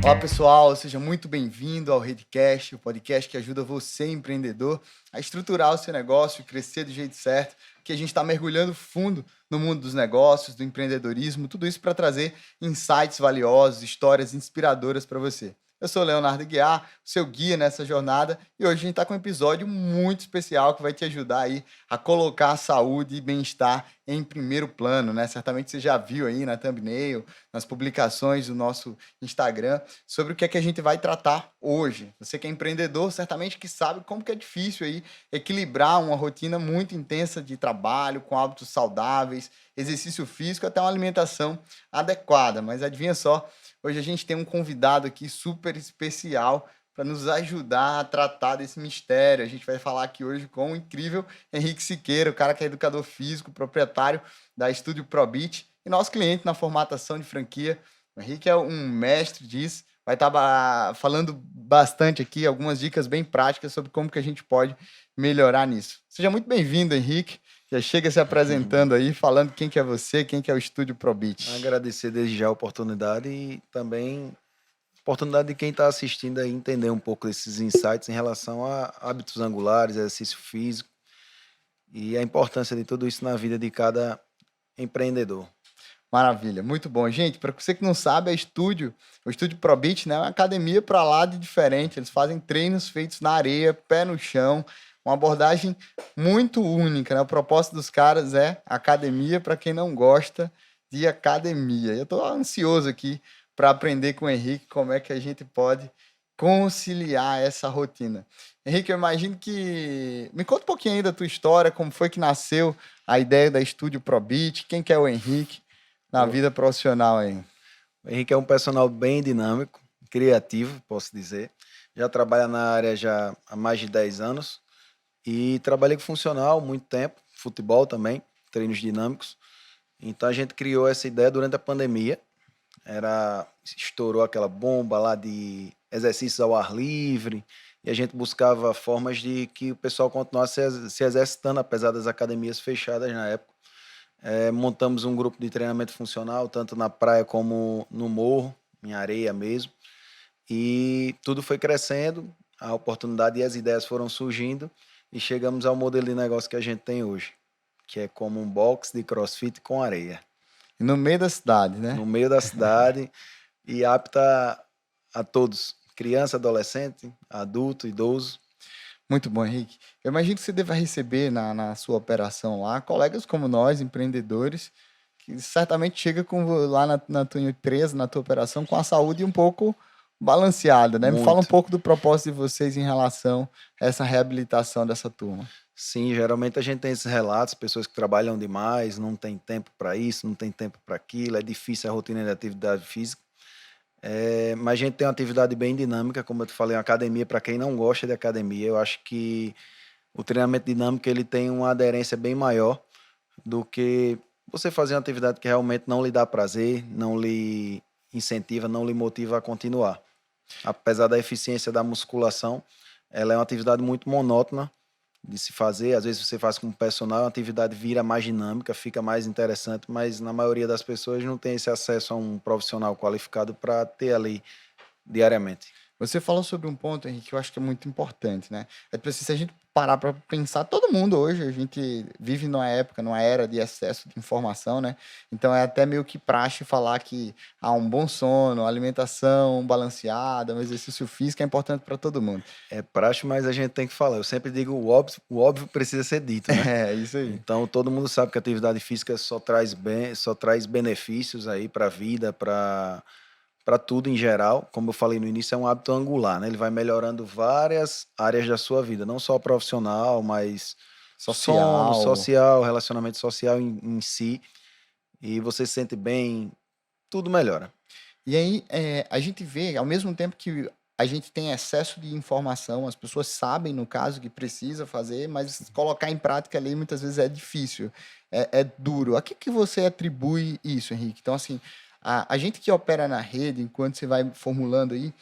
Olá pessoal, seja muito bem-vindo ao Redcast, o podcast que ajuda você, empreendedor, a estruturar o seu negócio e crescer do jeito certo, que a gente está mergulhando fundo no mundo dos negócios, do empreendedorismo, tudo isso para trazer insights valiosos, histórias inspiradoras para você. Eu sou o Leonardo Guiar, seu guia nessa jornada, e hoje a gente está com um episódio muito especial que vai te ajudar aí a colocar a saúde e bem-estar em primeiro plano, né? Certamente você já viu aí na thumbnail, nas publicações do nosso Instagram, sobre o que é que a gente vai tratar hoje. Você que é empreendedor, certamente que sabe como que é difícil aí equilibrar uma rotina muito intensa de trabalho com hábitos saudáveis, exercício físico, até uma alimentação adequada. Mas adivinha só, hoje a gente tem um convidado aqui super especial para nos ajudar a tratar desse mistério. A gente vai falar aqui hoje com o incrível Henrique Siqueira, o cara que é educador físico, proprietário da Estúdio ProBeat e nosso cliente na formatação de franquia. O Henrique é um mestre disso, vai estar falando bastante aqui, algumas dicas bem práticas sobre como que a gente pode melhorar nisso. Seja muito bem-vindo, Henrique. Já chega se apresentando aí, falando quem que é você, quem que é o Estúdio ProBeat. Agradecer desde já a oportunidade e também a oportunidade de quem está assistindo aí entender um pouco desses insights em relação a hábitos angulares, exercício físico e a importância de tudo isso na vida de cada empreendedor. Maravilha, muito bom. Gente, para você que não sabe, o Estúdio ProBeat, né, é uma academia para lá de diferente. Eles fazem treinos feitos na areia, pé no chão, uma abordagem muito única, né? O propósito dos caras é academia para quem não gosta de academia. Eu estou ansioso aqui para aprender com o Henrique como é que a gente pode conciliar essa rotina. Henrique, eu imagino que... Me conta um pouquinho aí da tua história, como foi que nasceu a ideia da Estúdio ProBeat, quem que é o Henrique na O vida profissional aí. Henrique é um personal bem dinâmico, criativo, posso dizer. Já trabalha na área já há mais de 10 anos e trabalhei com funcional muito tempo, futebol também, treinos dinâmicos. Então a gente criou essa ideia durante a pandemia. Estourou aquela bomba lá de exercícios ao ar livre e a gente buscava formas de que o pessoal continuasse se exercitando, apesar das academias fechadas na época. Montamos um grupo de treinamento funcional, tanto na praia como no morro, em areia mesmo, e tudo foi crescendo, a oportunidade e as ideias foram surgindo e chegamos ao modelo de negócio que a gente tem hoje, que é como um box de CrossFit com areia, E no meio da cidade, né? no meio da cidade e apta a todos, criança, adolescente, adulto, idoso. Muito bom, Henrique. Eu imagino que você deva receber na sua operação lá colegas como nós, empreendedores, que certamente chega lá na tua empresa, na tua operação, com a saúde um pouco balanceada, né? Me fala um Muito. pouco do propósito de vocês em relação a essa reabilitação dessa turma. Sim, geralmente a gente tem esses relatos, pessoas que trabalham demais, não tem tempo para isso, não tem tempo para aquilo, é difícil a rotina de atividade física. Mas a gente tem uma atividade bem dinâmica, como eu te falei, uma academia para quem não gosta de academia. Eu acho que o treinamento dinâmico ele tem uma aderência bem maior do que você fazer uma atividade que realmente não lhe dá prazer, não lhe incentiva, não lhe motiva a continuar. Apesar da eficiência da musculação, ela é uma atividade muito monótona de se fazer. Às vezes você faz com o personal, a atividade vira mais dinâmica, fica mais interessante, mas na maioria das pessoas não tem esse acesso a um profissional qualificado para ter ali diariamente. Você falou sobre um ponto, Henrique, que eu acho que é muito importante, né? É tipo assim, se a gente parar para pensar, todo mundo hoje, a gente vive numa época, numa era de excesso de informação, né? Então é até meio que praxe falar que há um bom sono, alimentação balanceada, um exercício físico é importante para todo mundo. É praxe, mas a gente tem que falar. Eu sempre digo o óbvio precisa ser dito, né? É, isso aí. Então todo mundo sabe que a atividade física só traz benefícios aí para a vida, para tudo em geral. Como eu falei no início, é um hábito angular, né? Ele vai melhorando várias áreas da sua vida, não só profissional, mas sono, Social. social, relacionamento social em si. E você se sente bem, tudo melhora. E aí, a gente vê, ao mesmo tempo que a gente tem excesso de informação, as pessoas sabem, no caso, que precisa fazer, mas colocar em prática ali muitas vezes é difícil, é duro. A que você atribui isso, Henrique? Então, assim, a gente que opera na rede, enquanto você vai formulando aí,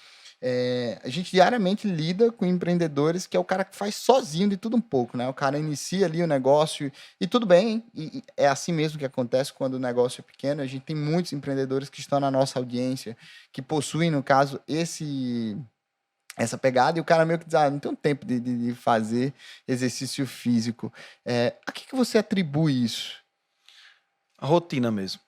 A gente diariamente lida com empreendedores que é o cara que faz sozinho de tudo um pouco, né? O cara inicia ali o negócio e tudo bem, e é assim mesmo que acontece quando o negócio é pequeno. A gente tem muitos empreendedores que estão na nossa audiência, que possuem, no caso, essa pegada, e o cara meio que diz, não tenho tempo de fazer exercício físico. A que você atribui isso? A rotina mesmo.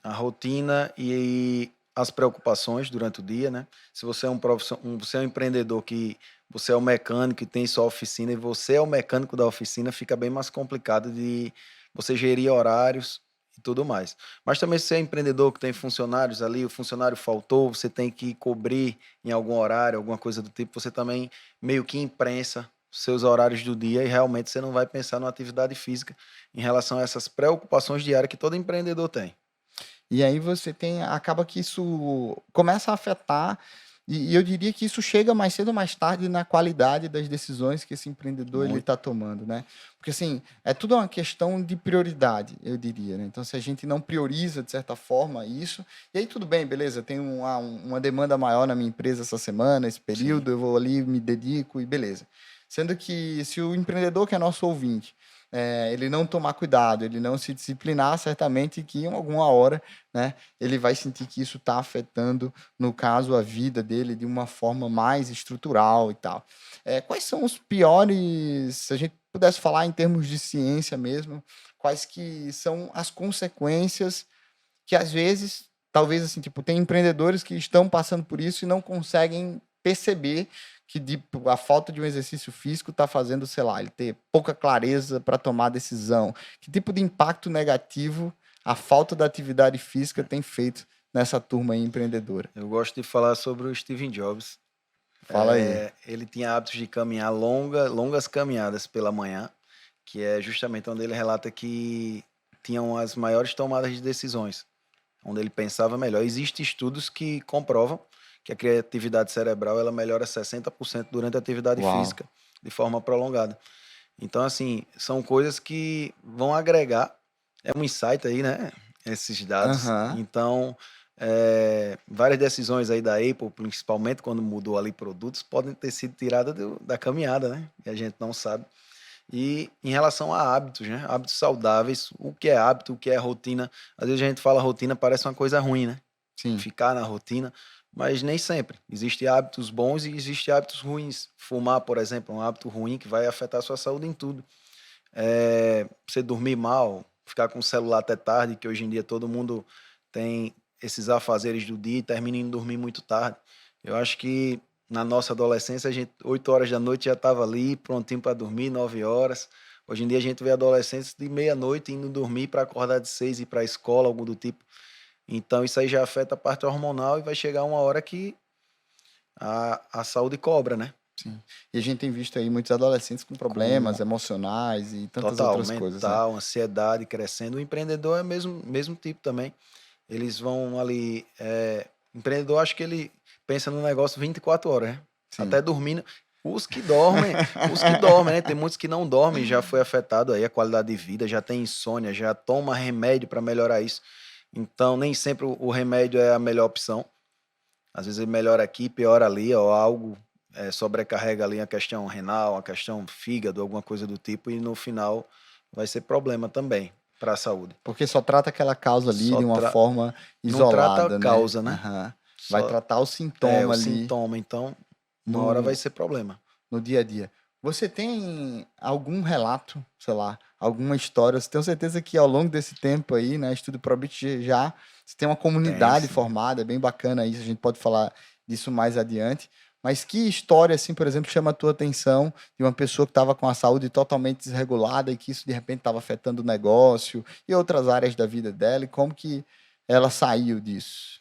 A rotina e as preocupações durante o dia, né? Se você é você é um empreendedor que você é o mecânico e tem sua oficina e você é o mecânico da oficina, fica bem mais complicado de você gerir horários e tudo mais. Mas também se você é empreendedor que tem funcionários ali, o funcionário faltou, você tem que cobrir em algum horário, alguma coisa do tipo, você também meio que imprensa seus horários do dia e realmente você não vai pensar numa atividade física em relação a essas preocupações diárias que todo empreendedor tem. E aí você tem, acaba que isso começa a afetar, e eu diria que isso chega mais cedo ou mais tarde na qualidade das decisões que esse empreendedor ele Muito. está tomando, né? Porque assim, é tudo uma questão de prioridade, eu diria, né? Então, se a gente não prioriza, de certa forma, isso, e aí tudo bem, beleza, eu tenho uma demanda maior na minha empresa essa semana, esse Sim. período, eu vou ali, me dedico e beleza. Sendo que se o empreendedor que é nosso ouvinte, ele não tomar cuidado, ele não se disciplinar, certamente que em alguma hora, né, ele vai sentir que isso está afetando, no caso, a vida dele de uma forma mais estrutural e tal. Quais são os piores, se a gente pudesse falar em termos de ciência mesmo, quais que são as consequências que às vezes, talvez assim, tipo, tem empreendedores que estão passando por isso e não conseguem perceber que a falta de um exercício físico está fazendo, sei lá, ele ter pouca clareza para tomar decisão. Que tipo de impacto negativo a falta da atividade física tem feito nessa turma aí empreendedora? Eu gosto de falar sobre o Steve Jobs. Fala aí. Ele tinha hábitos de caminhar longas caminhadas pela manhã, que é justamente onde ele relata que tinham as maiores tomadas de decisões, onde ele pensava melhor. Existem estudos que comprovam que a criatividade cerebral ela melhora 60% durante a atividade Uau. física, de forma prolongada. Então, assim, são coisas que vão agregar. É um insight aí, né? Esses dados. Aham. Então, várias decisões aí da Apple, principalmente quando mudou ali produtos, podem ter sido tiradas da caminhada, né? E a gente não sabe. E em relação a hábitos, né? Hábitos saudáveis, o que é hábito, o que é rotina. Às vezes a gente fala rotina, parece uma coisa ruim, né? Sim. Ficar na rotina, mas nem sempre. Existem hábitos bons e existem hábitos ruins. Fumar, por exemplo, é um hábito ruim que vai afetar a sua saúde em tudo. Você dormir mal, ficar com o celular até tarde, que hoje em dia todo mundo tem esses afazeres do dia e termina indo dormir muito tarde. Eu acho que na nossa adolescência, a gente, 8 horas da noite já estava ali, prontinho para dormir, 9 horas. Hoje em dia a gente vê adolescentes de meia-noite indo dormir para acordar de 6 e ir para a escola, algo do tipo. Então isso aí já afeta a parte hormonal e vai chegar uma hora que a saúde cobra, né? Sim. E a gente tem visto aí muitos adolescentes com Com problemas emocionais e tantas total, outras coisas, né? mental, ansiedade crescendo. O empreendedor é mesmo tipo também. Eles vão ali. Empreendedor, acho que ele pensa no negócio 24 horas, né? Sim. Até dormindo. Os que dormem, né? Tem muitos que não dormem, já foi afetado aí a qualidade de vida, já tem insônia, já toma remédio para melhorar isso. Então, nem sempre o remédio é a melhor opção. Às vezes ele melhora aqui, piora ali, ou algo sobrecarrega ali a questão renal, a questão fígado, alguma coisa do tipo, e no final vai ser problema também para a saúde. Porque só trata aquela causa ali Só de uma tra... forma Não trata a isolada, né? causa, né? Aham. Vai Só tratar o o sintoma ali sintoma, então uma hora vai no, ser problema. no dia a dia. Você tem algum relato, sei lá, alguma história? Você tem certeza que ao longo desse tempo aí, né, Estudo Probit já você tem uma Tenho comunidade sim. formada, é bem bacana isso, a gente pode falar disso mais adiante. Mas que história, assim, por exemplo, chama a tua atenção de uma pessoa que estava com a saúde totalmente desregulada e que isso de repente estava afetando o negócio e outras áreas da vida dela, e como que ela saiu disso?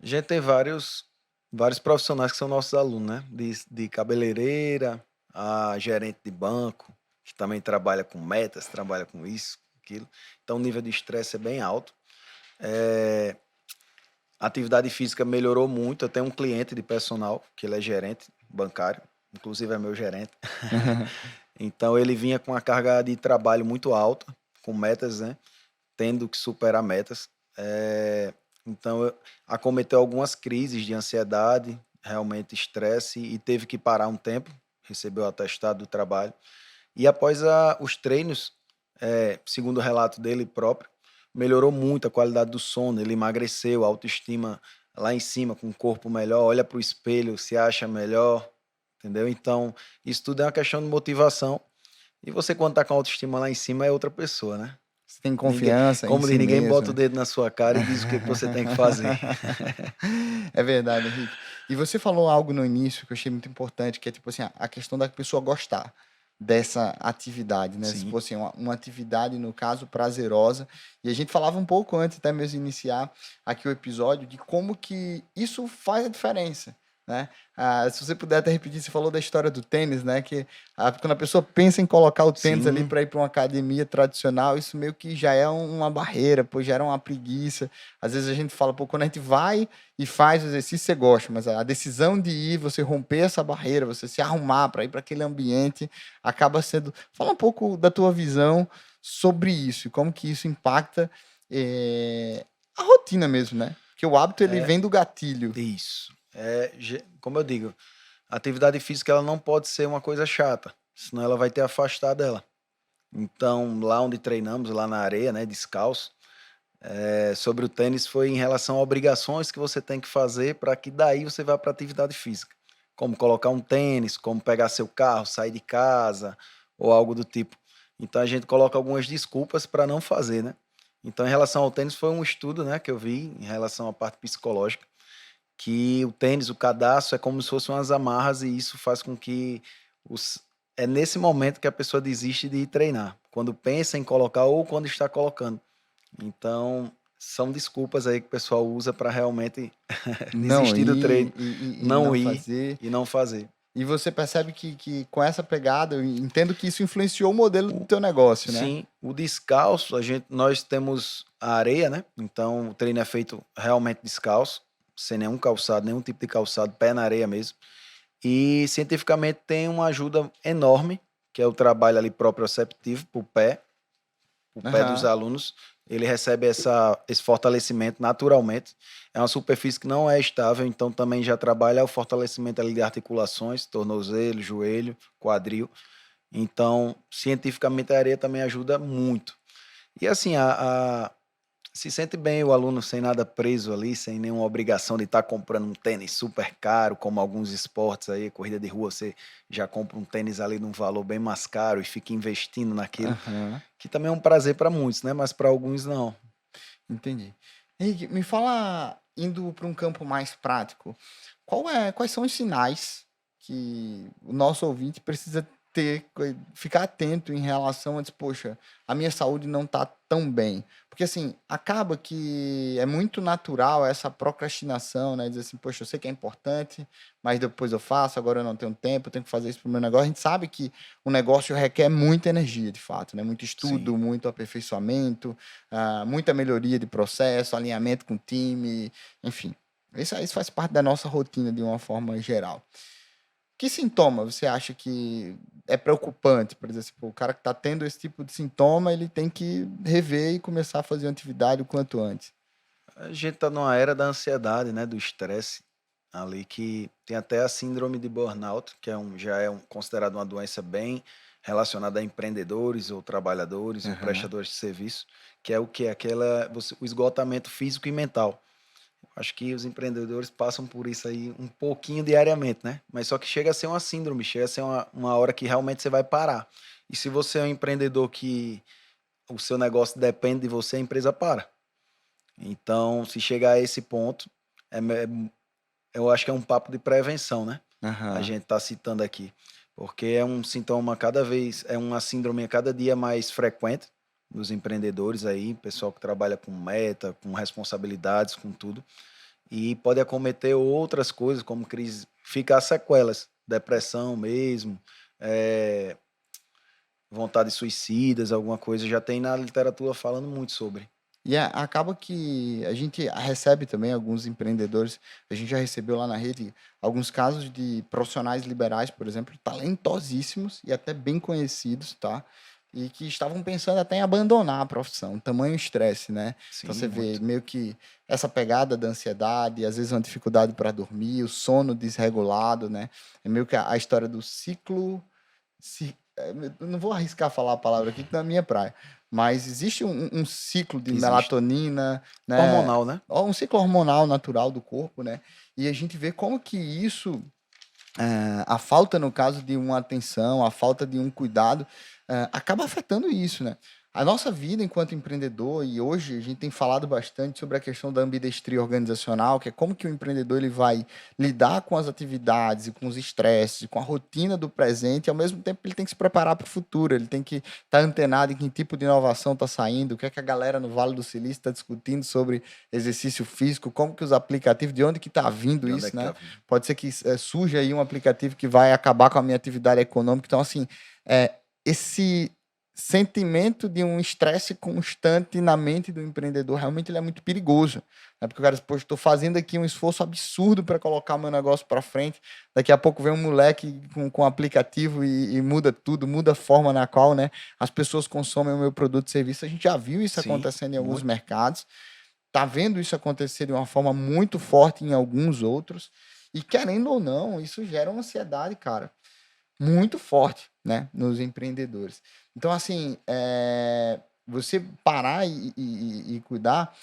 A gente tem vários profissionais que são nossos alunos, né? De cabeleireira, a gerente de banco, que também trabalha com metas, trabalha com isso, aquilo. Então o nível de estresse é bem alto. Eh, A atividade física melhorou muito. Eu tenho um cliente de personal, que ele é gerente bancário, inclusive é meu gerente. Então ele vinha com uma carga de trabalho muito alta, com metas, né? Tendo que superar metas. Então acometeu algumas crises de ansiedade, realmente estresse e teve que parar um tempo, recebeu o atestado do trabalho. E após os treinos, segundo o relato dele próprio, melhorou muito a qualidade do sono, ele emagreceu, a autoestima lá em cima, com o corpo melhor, olha para o espelho, se acha melhor, entendeu? Então, isso tudo é uma questão de motivação. E você, quando tá com a autoestima lá em cima, é outra pessoa, né? Você tem Ninguém, confiança em como si diz, ninguém bota o mesmo. dedo na sua cara e diz o que você tem que fazer. É verdade, Henrique. E você falou algo no início que eu achei muito importante, que é tipo assim, a questão da pessoa gostar dessa atividade, né? Se Sim, fosse uma atividade, no caso, prazerosa. E a gente falava um pouco antes até mesmo de iniciar aqui o episódio de como que isso faz a diferença, né? Se você puder até repetir, você falou da história do tênis, né? Que quando a pessoa pensa em colocar o tênis ali sim, para ir para uma academia tradicional, isso meio que já é uma barreira, pô, gera uma preguiça. Às vezes a gente fala, pô, quando a gente vai e faz o exercício, você gosta, mas a decisão de ir, você romper essa barreira, você se arrumar para ir para aquele ambiente, acaba sendo. Fala um pouco da tua visão sobre isso, e como que isso impacta a rotina mesmo, né? Porque o hábito ele é vem do gatilho. isso. Como eu digo, a atividade física ela não pode ser uma coisa chata, senão ela vai te afastar dela. Então, lá onde treinamos, lá na areia, né, descalço, sobre o tênis foi em relação a obrigações que você tem que fazer para que daí você vá para atividade física. Como colocar um tênis, como pegar seu carro, sair de casa ou algo do tipo. Então a gente coloca algumas desculpas para não fazer, né? Então, em relação ao tênis, foi um estudo, né, que eu vi em relação à parte psicológica, que o tênis, o cadarço, é como se fossem umas amarras e isso faz com que os... é nesse momento que a pessoa desiste de ir treinar, quando pensa em colocar ou quando está colocando. Então, são desculpas aí que o pessoal usa para realmente Não desistir do treino, ir e não não ir fazer. e não fazer. E você percebe que com essa pegada, eu entendo que isso influenciou o modelo do O- teu negócio, né? sim, o descalço, nós temos a areia, né? Então, o treino é feito realmente descalço, sem nenhum calçado, nenhum tipo de calçado, pé na areia mesmo. E cientificamente tem uma ajuda enorme, que é o trabalho ali proprioceptivo para o pé dos Aham. alunos. Ele recebe esse fortalecimento naturalmente. É uma superfície que não é estável, então também já trabalha o fortalecimento ali de articulações, tornozelo, joelho, quadril. Então, cientificamente, a areia também ajuda muito. E assim, se sente bem o aluno sem nada preso ali, sem nenhuma obrigação de estar comprando um tênis super caro, como alguns esportes aí, corrida de rua, você já compra um tênis ali num valor bem mais caro e fica investindo naquilo, Aham. que também é um prazer para muitos, né? Mas para alguns não. Entendi. Henrique, me fala, indo para um campo mais prático, quais são os sinais que o nosso ouvinte precisa ter, ficar atento em relação a dizer, poxa, a minha saúde não está tão bem. Porque assim, acaba que é muito natural essa procrastinação, né? Dizer assim, poxa, eu sei que é importante, mas depois eu faço, agora eu não tenho tempo, eu tenho que fazer isso para o meu negócio. A gente sabe que o negócio requer muita energia, de fato, né? Muito Sim. estudo, muito aperfeiçoamento, muita melhoria de processo, alinhamento com o time, enfim. Isso faz parte da nossa rotina de uma forma geral. Que sintoma você acha que é preocupante? Por exemplo, o cara que está tendo esse tipo de sintoma, ele tem que rever e começar a fazer uma atividade o quanto antes. A gente tá numa era da ansiedade, né? Do estresse ali, que tem até a síndrome de burnout, que já é considerado uma doença bem relacionada a empreendedores ou trabalhadores ou Aham. prestadores de serviço, que é o que? O esgotamento físico e mental. Acho que os empreendedores passam por isso aí um pouquinho diariamente, né? Mas só que chega a ser uma síndrome, chega a ser uma hora que realmente você vai parar. E se você é um empreendedor que o seu negócio depende de você, a empresa para. Então, se chegar a esse ponto, eu acho que é um papo de prevenção, né? A Aham. gente está citando aqui. Porque é um sintoma é uma síndrome a cada dia mais frequente nos empreendedores aí, pessoal que trabalha com meta, com responsabilidades, com tudo. E pode acometer outras coisas, como crise, ficar sequelas, depressão mesmo, eh, vontades suicidas, alguma coisa. Já tem na literatura falando muito sobre. E acaba que a gente recebe também alguns empreendedores, a gente já recebeu lá na rede alguns casos de profissionais liberais, por exemplo, talentosíssimos e até bem conhecidos, tá? e que estavam pensando até em abandonar a profissão, tamanho estresse, né? Sim, Então você vê muito. meio que essa pegada da ansiedade, às vezes uma dificuldade para dormir, o sono desregulado, né? É meio que a história do ciclo. Eu não vou arriscar falar a palavra aqui, que não é a minha praia, mas existe um ciclo de Existe. melatonina, né? Hormonal, né? Um ciclo hormonal natural do corpo, né? E a gente vê como que isso a falta, no caso, de uma atenção, a falta de um cuidado, acaba afetando isso, né? A nossa vida enquanto empreendedor, e hoje a gente tem falado bastante sobre a questão da ambidestria organizacional, que é como que o empreendedor ele vai lidar com as atividades e com os estresses, e com a rotina do presente, e ao mesmo tempo ele tem que se preparar para o futuro, ele tem que estar antenado em que tipo de inovação está saindo, o que é que a galera no Vale do Silício está discutindo sobre exercício físico, como que os aplicativos, de onde que está vindo De onde é isso, que tá né? vindo? Pode ser que surja aí um aplicativo que vai acabar com a minha atividade econômica. Então, assim, esse sentimento de um estresse constante na mente do empreendedor realmente ele é muito perigoso. Né? Porque o cara diz, poxa, estou fazendo aqui um esforço absurdo para colocar o meu negócio para frente. Daqui a pouco vem um moleque com aplicativo e muda tudo, muda a forma na qual, né, as pessoas consomem o meu produto e serviço. A gente já viu isso Sim, acontecendo em alguns muito. mercados. Tá vendo isso acontecer de uma forma muito forte em alguns outros. E querendo ou não, isso gera uma ansiedade, cara, muito forte, né, nos empreendedores. Então, assim, você parar e cuidar.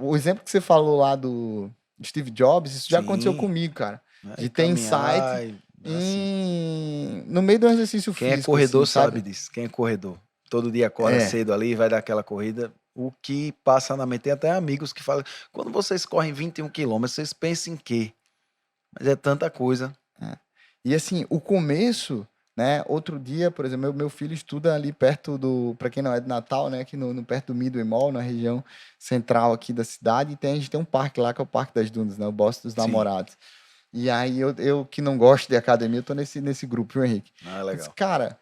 O exemplo que você falou lá do Steve Jobs, isso já aconteceu Sim, comigo, cara. né? De E ter insight caminhar, assim. no meio do exercício Quem é físico, assim, corredor sabe sabe? disso. Quem é corredor. Todo dia acorda É, cedo ali, vai dar aquela corrida. O que passa na mente, tem até amigos que falam, quando vocês correm 21 quilômetros, vocês pensam em quê? Mas é tanta coisa. é. E assim, o começo, né? Outro dia, por exemplo, meu filho estuda ali perto do, para quem não é de Natal, né? Aqui no perto do Midway Mall, na região central aqui da cidade, e a gente tem um parque lá que é o Parque das Dunas, né? O Bosque dos Sim, Namorados. E aí eu que não gosto de academia, eu tô nesse grupo, viu, Henrique? não é Eu disse, legal. cara,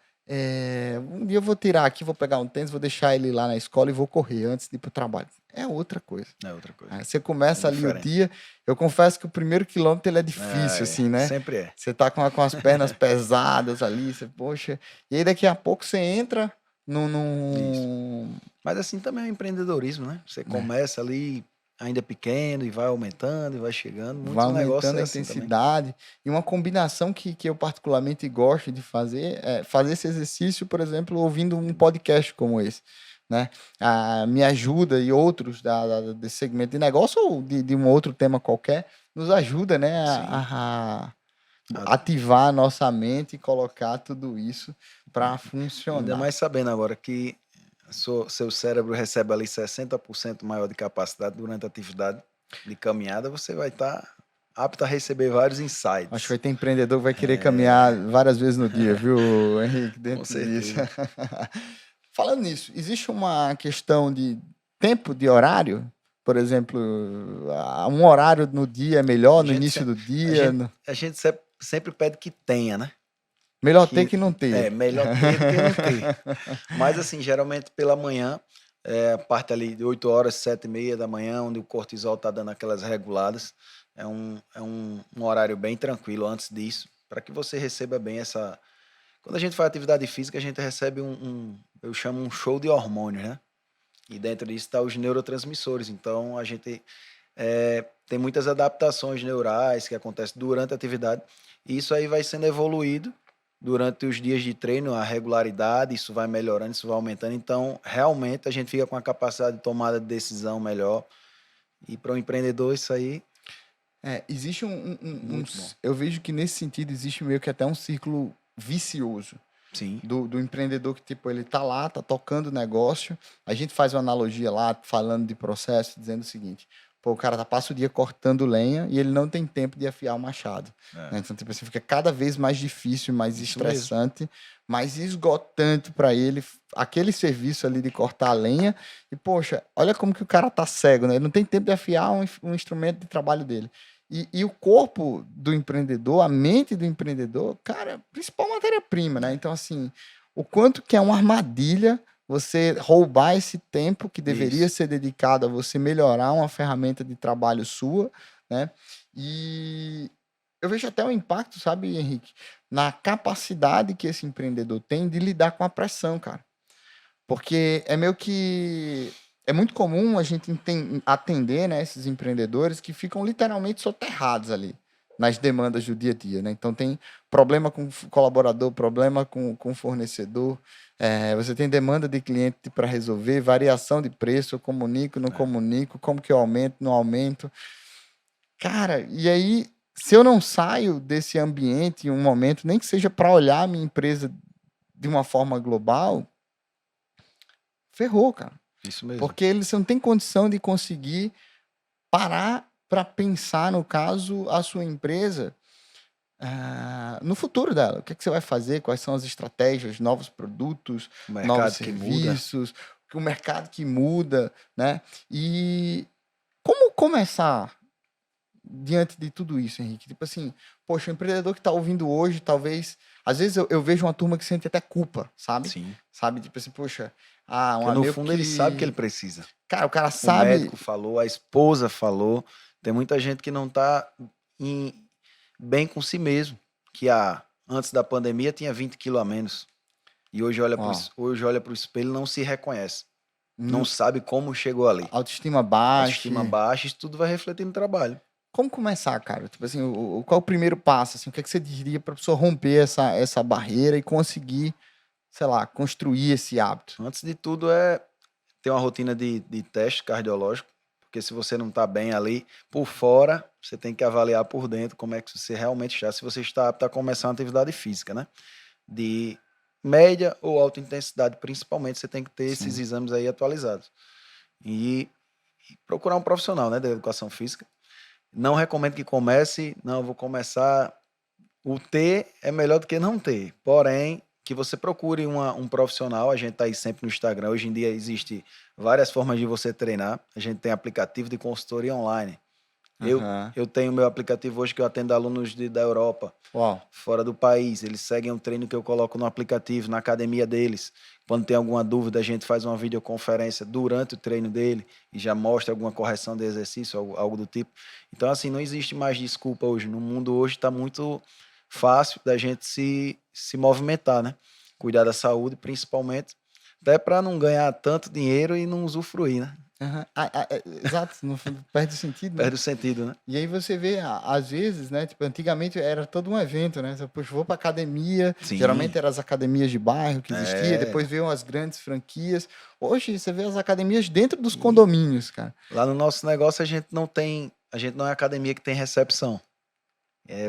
um dia eu vou tirar aqui, vou pegar um tênis, vou deixar ele lá na escola e vou correr antes de ir pro trabalho. É outra coisa. É outra coisa. Aí você É começa ali o diferente. dia. Eu confesso que o primeiro quilômetro ele é difícil, assim, né? Sempre é. Você tá com as pernas pesadas ali, você, poxa. E aí daqui a pouco você entra num. Isso. num Mas assim também é o empreendedorismo, né? Você né? começa ali ainda pequeno e vai aumentando e vai chegando. Vai Muitos negócios aumentando é a assim também. intensidade. E uma combinação que eu particularmente gosto de fazer é fazer esse exercício, por exemplo, ouvindo um podcast como esse. Né? Me ajuda e outros desse segmento de negócio ou de um outro tema qualquer, nos ajuda, né, Sim. A- ativar a nossa mente e colocar tudo isso para Ainda funcionar. mais sabendo agora que seu cérebro recebe ali 60% maior de capacidade durante a atividade de caminhada, você vai estar apto a receber vários Acho que insights. vai ter empreendedor que vai querer caminhar várias vezes no dia, viu, Henrique, Com dentro disso. certeza. Falando nisso, existe uma questão de tempo de horário? Por exemplo, um horário no dia é melhor, A no gente, início se- do a dia? gente, a gente sempre pede que tenha, né? Melhor ter Que que não é ter. melhor ter do que não ter. Mas assim, geralmente pela manhã, a parte ali de 8 horas, 7h30 da manhã, onde o cortisol está dando aquelas reguladas, é um horário bem tranquilo antes disso, para que você receba bem essa. Quando a gente faz atividade física, a gente recebe eu chamo um show de hormônios, né? E dentro disso está os neurotransmissores. Então a gente tem muitas adaptações neurais que acontecem durante a atividade. E isso aí vai sendo evoluído durante os dias de treino, a regularidade, isso vai melhorando, isso vai aumentando. Então, realmente, a gente fica com a capacidade de tomada de decisão melhor. E para o empreendedor, isso aí, Existe muito bom. eu vejo que nesse sentido existe meio que até um círculo vicioso Sim, do empreendedor que, tipo, ele tá lá, tá tocando o negócio. A gente faz uma analogia lá, falando de processo, dizendo o seguinte: pô, o cara passa o dia cortando lenha e ele não tem tempo de afiar o machado. é, Né? Então, tipo, assim, fica cada vez mais difícil, mais isso mesmo. estressante, mais esgotante para ele aquele serviço ali de cortar a lenha. E, poxa, olha como que o cara tá cego, né? Ele não tem tempo de afiar um instrumento de trabalho dele. E o corpo do empreendedor, a mente do empreendedor, cara, é a principal matéria-prima, né? Então, assim, o quanto que é uma armadilha você roubar esse tempo que deveria Isso. ser dedicado a você melhorar uma ferramenta de trabalho sua, né? E eu vejo até o impacto, sabe, Henrique, na capacidade que esse empreendedor tem de lidar com a pressão, cara. Porque é meio que. É muito comum a gente atender, né, esses empreendedores que ficam literalmente soterrados ali nas demandas do dia a dia, né? Então tem problema com colaborador, problema com fornecedor, você tem demanda de cliente para resolver, variação de preço, eu comunico, não É, comunico, como que eu aumento, não aumento. Cara, e aí, se eu não saio desse ambiente em um momento, nem que seja para olhar a minha empresa de uma forma global, ferrou, cara. isso mesmo. Porque você não tem condição de conseguir parar para pensar, no caso, a sua empresa no futuro dela. O que é que você vai fazer? Quais são as estratégias, novos produtos, O novos mercado que muda. serviços, o mercado que muda, né? E como começar diante de tudo isso, Henrique? Tipo assim, poxa, o empreendedor que está ouvindo hoje, talvez. Às vezes eu vejo uma turma que sente até culpa, sabe? Sim. Sabe? Tipo assim, poxa, um Porque no amigo fundo ele sabe que ele que. precisa. Cara, o cara O sabe. médico falou, a esposa falou. Tem muita gente que não está bem com si mesmo. Que antes da pandemia tinha 20 quilos a menos. E Ó, hoje olha para o espelho e não se reconhece. Não nu- sabe como chegou ali. autoestima baixa. Autoestima baixa, isso tudo vai refletir no trabalho. Como começar, cara? Tipo assim, qual é o primeiro passo? Assim, o que é que você diria para a pessoa romper essa barreira e conseguir, sei lá, construir esse hábito? Antes de tudo é ter uma rotina de teste cardiológico, porque se você não está bem ali por fora, você tem que avaliar por dentro como é que você realmente está, se você está apto a começar uma atividade física, né? De média ou alta intensidade, principalmente, você tem que ter esses Sim. exames aí atualizados. E procurar um profissional, né, da educação física. Não recomendo que comece, não, eu vou começar. O ter é melhor do que não ter. Porém, que você procure um profissional. A gente está aí sempre no Instagram. Hoje em dia existe várias formas de você treinar. A gente tem aplicativo de consultoria online. Eu, Aham. eu tenho meu aplicativo hoje que eu atendo alunos da Europa, Uau. fora do país. Eles seguem um treino que eu coloco no aplicativo, na academia deles. Quando tem alguma dúvida, a gente faz uma videoconferência durante o treino dele e já mostra alguma correção de exercício, algo do tipo. Então, assim, não existe mais desculpa hoje. No mundo hoje está muito fácil da gente se movimentar, né? Cuidar da saúde, principalmente, até para não ganhar tanto dinheiro e não usufruir, né? Aham. Exato, no fundo perde o sentido, né? Perde o sentido, né? E aí você vê, às vezes, né? Tipo, antigamente era todo um evento, né? Você, poxa, vou pra academia. Sim, Geralmente eram as academias de bairro que existia, depois é. veio as grandes franquias. Hoje você vê as academias dentro dos condomínios, cara. Lá no nosso negócio a gente não é academia que tem recepção.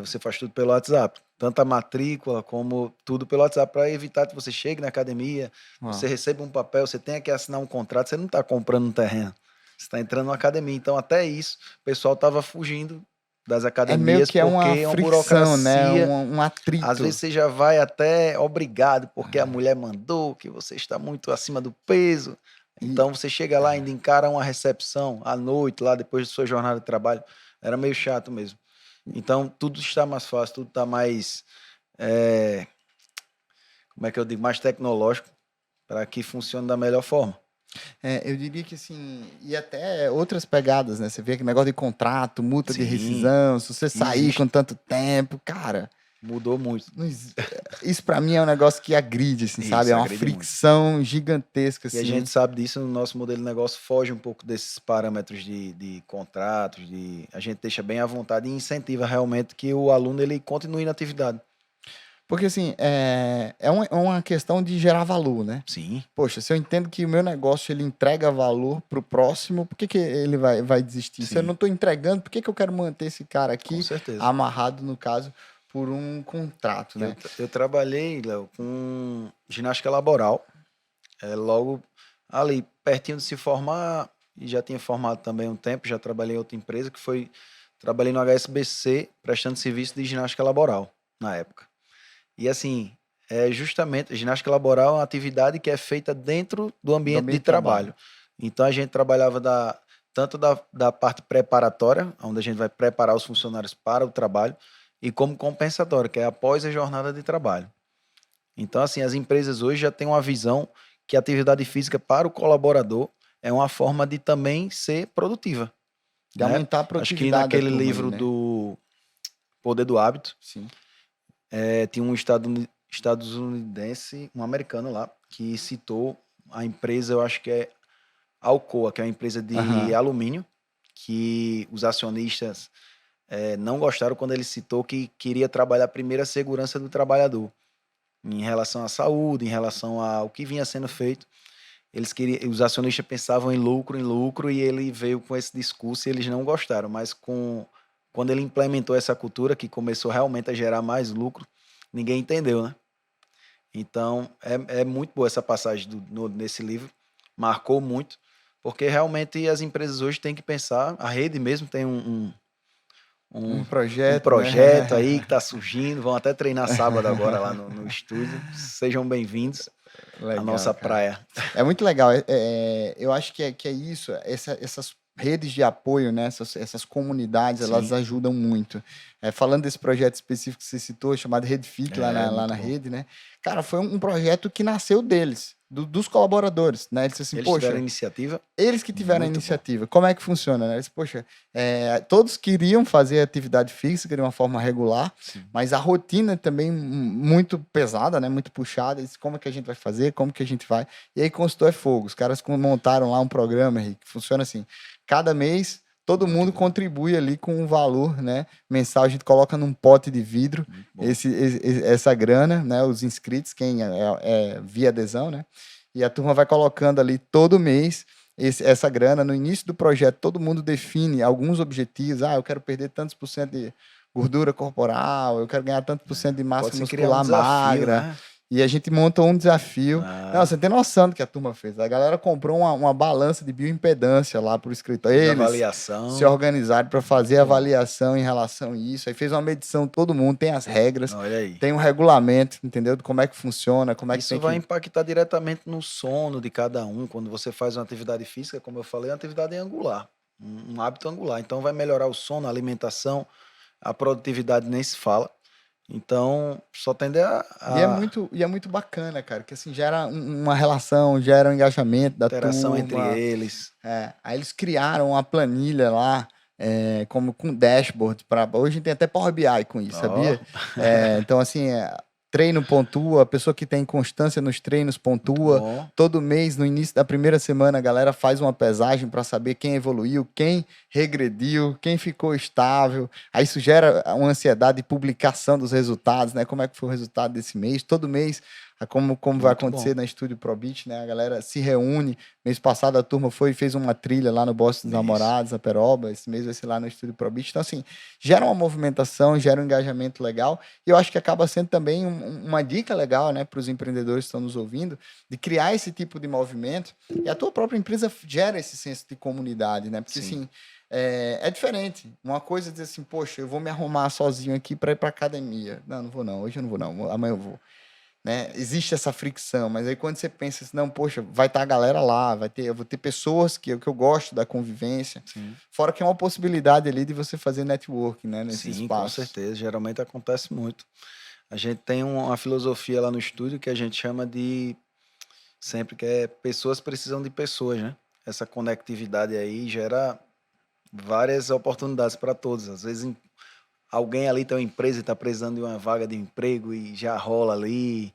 Você faz tudo pelo WhatsApp, tanto a matrícula como tudo pelo WhatsApp para evitar que você chegue na academia, Uau. você receba um papel, você tenha que assinar um contrato, você não está comprando um terreno, você está entrando numa academia. Então até isso, o pessoal estava fugindo das É meio academias que é porque uma é uma fricção, né? burocracia. Um Às atrito. vezes você já vai até obrigado porque a mulher mandou, que você está muito acima do peso. E, Então você chega lá e ainda encara uma recepção à noite, lá depois de sua jornada de trabalho. Era meio chato mesmo. Então tudo está mais fácil, tudo está mais, eh, como é que eu digo, mais tecnológico para que funcione da melhor forma. eu diria que assim, e até outras pegadas, né? Você vê que negócio de contrato, multa de Sim, rescisão, se você sair com existe. tanto tempo, cara. Mudou muito. Isso pra mim é um negócio que agride, assim, sabe? É Isso, uma agride muito. fricção gigantesca, E a gente assim. sabe disso, no nosso modelo de negócio foge um pouco desses parâmetros de contratos, a gente deixa bem à vontade e incentiva realmente que o aluno ele continue na atividade. Porque, assim, é uma questão de gerar valor, né? Sim, Poxa, se eu entendo que o meu negócio ele entrega valor pro próximo, por que que ele vai desistir? Se eu sim, não estou entregando, por que que eu quero manter esse cara com aqui certeza. amarrado, no caso, por um contrato, Eu, né? tra- eu trabalhei, Léo, com ginástica laboral, logo ali, pertinho de se formar, e já tinha formado também um tempo, já trabalhei em outra empresa, trabalhei no HSBC, prestando serviço de ginástica laboral, na época. E assim, justamente, a ginástica laboral é uma atividade que é feita dentro do Do ambiente de ambiente de trabalho. trabalho. Então a gente trabalhava tanto da parte preparatória, onde a gente vai preparar os funcionários para o trabalho, e como compensatória, que é após a jornada de trabalho. Então, assim, as empresas hoje já têm uma visão que a atividade física para o colaborador é uma forma de também ser produtiva, De né? aumentar a Acho que produtividade da naquele turma ali, livro né? do Poder do Hábito, Sim. tinha um estadunidense, um americano lá, que citou a empresa, eu acho que é Alcoa, que é uma empresa de alumínio, que os acionistas não gostaram quando ele citou que queria trabalhar primeiro a segurança do trabalhador, em relação à saúde, em relação ao que vinha sendo feito. Os acionistas pensavam em lucro, e ele veio com esse discurso e eles não gostaram, mas quando ele implementou essa cultura, que começou realmente a gerar mais lucro, ninguém entendeu, né? Então, é muito boa essa passagem nesse livro, marcou muito, porque realmente as empresas hoje têm que pensar, a rede mesmo tem Um um projeto, projeto né? aí que está surgindo, vão até treinar sábado agora lá no estúdio, sejam bem-vindos à Legal, nossa cara. praia. É muito legal. Eu acho que é isso. Essas redes de apoio, né? Essas comunidades, elas Sim, ajudam muito. Falando desse projeto específico que você citou, chamado Rede Fit, lá muito na bom. rede, né? Cara, foi um projeto que nasceu deles, dos colaboradores, né? Eles disseram assim, Eles tiveram poxa, iniciativa, eles que tiveram a muito bom. iniciativa. Como é que funciona, né? Eles, poxa, todos queriam fazer atividade física de uma forma regular, Sim. mas a rotina também muito pesada, né? Muito puxada. Eles, como é que a gente vai fazer? Como que a gente vai? E aí consultou é fogo. Os caras montaram lá um programa, Henrique, que funciona assim. Cada mês, todo Muito mundo bom, contribui ali com um valor, né? Mensal, a gente coloca num pote de vidro muito bom. essa grana, né? Os inscritos, quem é via adesão, né? E a turma vai colocando ali todo mês essa grana. No início do projeto, todo mundo define alguns objetivos. Ah, eu quero perder tantos por cento de gordura corporal, eu quero ganhar tantos por cento de massa Pode se criar um muscular desafio, magra. né? E a gente montou um desafio. Não, Ah, você tem noção do que a turma fez. A galera comprou uma balança de bioimpedância lá para o escritório. fez Eles se avaliação, organizaram para fazer muito bom. avaliação em relação a isso. Aí fez uma medição, todo mundo tem as regras, Olha aí. tem um regulamento, entendeu? De como é que funciona, como é que Isso tem vai que. impactar diretamente no sono de cada um. Quando você faz uma atividade física, como eu falei, é uma atividade angular, um hábito angular. Então vai melhorar o sono, a alimentação, a produtividade nem se fala. Então só tende E é muito bacana, cara, que assim gera uma relação, gera um engajamento da interação entre turma. eles. Aí eles criaram uma planilha lá, como com dashboard para hoje tem até Power BI com isso, Ó, sabia? Então assim, treino pontua, a pessoa que tem constância nos treinos muito pontua. bom. Todo mês, no início da primeira semana, a galera faz uma pesagem para saber quem evoluiu, quem regrediu, quem ficou estável. Aí isso gera uma ansiedade de publicação dos resultados, né? Como é que foi o resultado desse mês? Todo mês, como vai Muito bom. acontecer na Estúdio Probit, né? A galera se reúne. Mês passado a turma foi e fez uma trilha lá no Bosque dos Isso. Namorados, na Peroba. Esse mês vai ser lá no Estúdio Probit. Então, assim, gera uma movimentação, gera um engajamento legal. E eu acho que acaba sendo também uma dica legal, né, para os empreendedores que estão nos ouvindo, de criar esse tipo de movimento. E a tua própria empresa gera esse senso de comunidade, né? Porque, Sim. assim, é diferente. Uma coisa é dizer assim, poxa, eu vou me arrumar sozinho aqui para ir para academia. Não, não vou não. Hoje eu não vou não. Amanhã eu vou. Né? Existe essa fricção, mas aí quando você pensa assim, não, poxa, vai estar a galera lá, eu vou ter pessoas que eu gosto da convivência, Sim. fora que é uma possibilidade ali de você fazer networking, né, nesse Sim, com espaço. certeza. Geralmente acontece muito. A gente tem uma filosofia lá no estúdio que a gente chama de sempre que pessoas precisam de pessoas, né? Essa conectividade aí gera várias oportunidades para todos. Às vezes alguém ali tem uma empresa e está precisando de uma vaga de emprego e já rola ali.